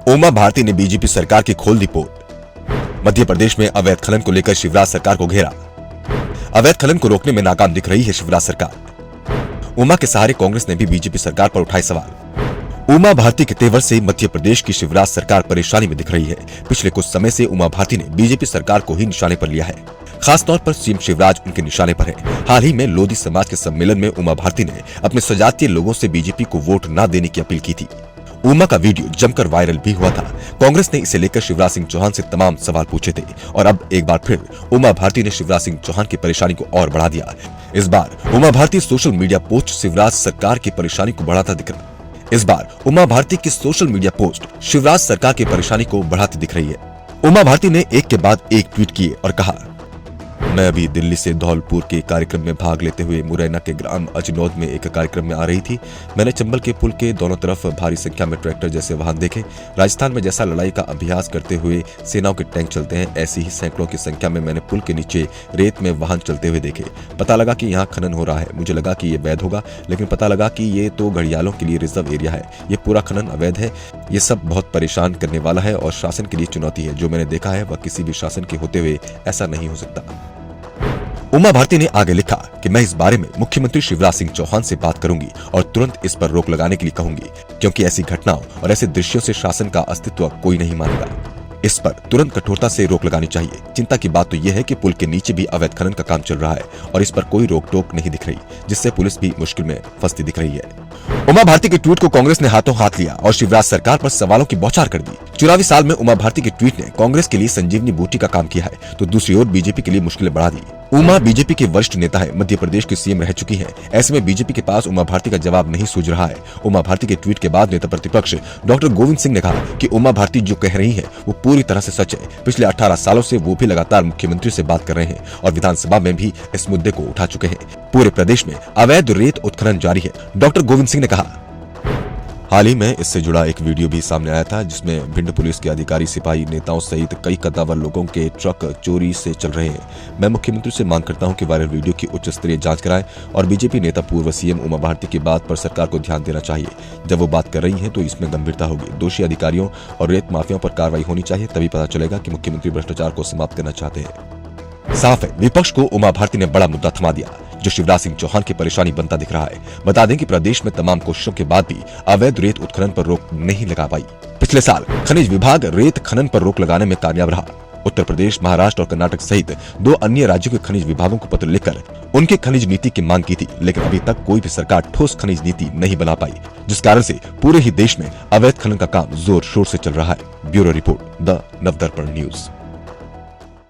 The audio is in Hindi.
उमा भारती ने बीजेपी सरकार की खोल दी पोल। मध्य प्रदेश में अवैध खनन को लेकर शिवराज सरकार को घेरा। अवैध खनन को रोकने में नाकाम दिख रही है शिवराज सरकार। उमा के सहारे कांग्रेस ने भी बीजेपी सरकार पर उठाए सवाल। उमा भारती के तेवर से मध्य प्रदेश की शिवराज सरकार परेशानी में दिख रही है। पिछले कुछ समय से उमा भारती ने बीजेपी सरकार को ही निशाने पर लिया है। खासतौर पर सीएम शिवराज उनके निशाने पर है। हाल ही में लोधी समाज के सम्मेलन में उमा भारती ने अपने सजातीय लोगों से बीजेपी को वोट न देने की अपील की थी। उमा का वीडियो जमकर वायरल भी हुआ था। कांग्रेस ने इसे लेकर शिवराज सिंह चौहान से तमाम सवाल पूछे थे और अब एक बार फिर उमा भारती ने शिवराज सिंह चौहान की परेशानी को और बढ़ा दिया। इस बार Uma Bharti social media post Shivraj सरकार की परेशानी को बढ़ाता दिख रहा इस बार उमा भारती की सोशल मीडिया पोस्ट शिवराज सरकार की परेशानी को बढ़ाती दिख रही है। उमा भारती ने एक के बाद एक ट्वीट किए और कहा, मैं अभी दिल्ली से धौलपुर के कार्यक्रम में भाग लेते हुए मुरैना के ग्राम अजनौद में एक कार्यक्रम में आ रही थी। मैंने चंबल के पुल के दोनों तरफ भारी संख्या में ट्रैक्टर जैसे वाहन देखे। राजस्थान में जैसा लड़ाई का अभ्यास करते हुए सेनाओं के टैंक चलते हैं, ऐसी ही सैकड़ों की संख्या में मैंने पुल के नीचे रेत में वाहन चलते हुए देखे। पता लगा कि यहाँ खनन हो रहा है। मुझे लगा कि ये वैध होगा, लेकिन पता लगा कि ये तो घड़ियालों के लिए रिजर्व एरिया है। ये पूरा खनन अवैध है। ये सब बहुत परेशान करने वाला है और शासन के लिए चुनौती है। जो मैंने देखा है वह किसी भी शासन के होते हुए ऐसा नहीं हो सकता। उमा भारती ने आगे लिखा कि मैं इस बारे में मुख्यमंत्री शिवराज सिंह चौहान से बात करूंगी और तुरंत इस पर रोक लगाने के लिए कहूंगी, क्योंकि ऐसी घटनाओं और ऐसे दृश्यों से शासन का अस्तित्व कोई नहीं मानेगा। इस पर तुरंत कठोरता से रोक लगानी चाहिए। चिंता की बात तो यह है कि पुल के नीचे भी अवैध खनन का काम चल रहा है और इस पर कोई रोक टोक नहीं दिख रही, जिससे पुलिस भी मुश्किल में फंसती दिख रही है। उमा भारती के ट्वीट को कांग्रेस ने हाथों हाथ लिया और शिवराज सरकार पर सवालों की बौछार कर दी। 84 साल में उमा भारती के ट्वीट ने कांग्रेस के लिए संजीवनी बूटी का काम किया है, तो दूसरी ओर बीजेपी के लिए मुश्किलें बढ़ा दी। उमा बीजेपी के वरिष्ठ नेता है, मध्य प्रदेश की सीएम रह चुकी हैं। ऐसे में बीजेपी के पास उमा भारती का जवाब नहीं सूझ रहा है। उमा भारती के ट्वीट के बाद नेता प्रतिपक्ष डॉक्टर गोविंद सिंह ने कहा कि उमा भारती जो कह रही है वो पूरी तरह से सच है। पिछले 18 सालों से वो भी लगातार मुख्यमंत्री से बात कर रहे हैं और विधानसभा में भी इस मुद्दे को उठा चुके हैं। पूरे प्रदेश में अवैध रेत उत्खनन जारी है, डॉक्टर गोविंद सिंह ने कहा। हाल ही में इससे जुड़ा एक वीडियो भी सामने आया था, जिसमें भिंड पुलिस के अधिकारी, सिपाही, नेताओं सहित कई कद्दावर लोगों के ट्रक चोरी से चल रहे हैं। मैं मुख्यमंत्री से मांग करता हूं कि वायरल वीडियो की उच्च स्तरीय जांच कराएं और बीजेपी नेता पूर्व सीएम उमा भारती की बात पर सरकार को ध्यान देना चाहिए। जब वो बात कर रही है तो इसमें गंभीरता होगी। दोषी अधिकारियों और रेत माफियाओं पर कार्रवाई होनी चाहिए, तभी पता चलेगा कि मुख्यमंत्री भ्रष्टाचार को समाप्त करना चाहते हैं। साफ है, विपक्ष को उमा भारती ने बड़ा मुद्दा थमा दिया, जो शिवराज सिंह चौहान की परेशानी बनता दिख रहा है। बता दें कि प्रदेश में तमाम कोशिशों के बाद भी अवैध रेत उत्खनन पर रोक नहीं लगा पाई। पिछले साल खनिज विभाग रेत खनन पर रोक लगाने में कामयाब रहा। उत्तर प्रदेश, महाराष्ट्र और कर्नाटक सहित 2 अन्य राज्यों के खनिज विभागों को पत्र लिखकर उनके खनिज नीति की मांग की थी, लेकिन अभी तक कोई भी सरकार ठोस खनिज नीति नहीं बना पाई, जिस कारण से पूरे ही देश में अवैध खनन का काम जोर शोर से चल रहा है। Bureau report, the Navdarpan news.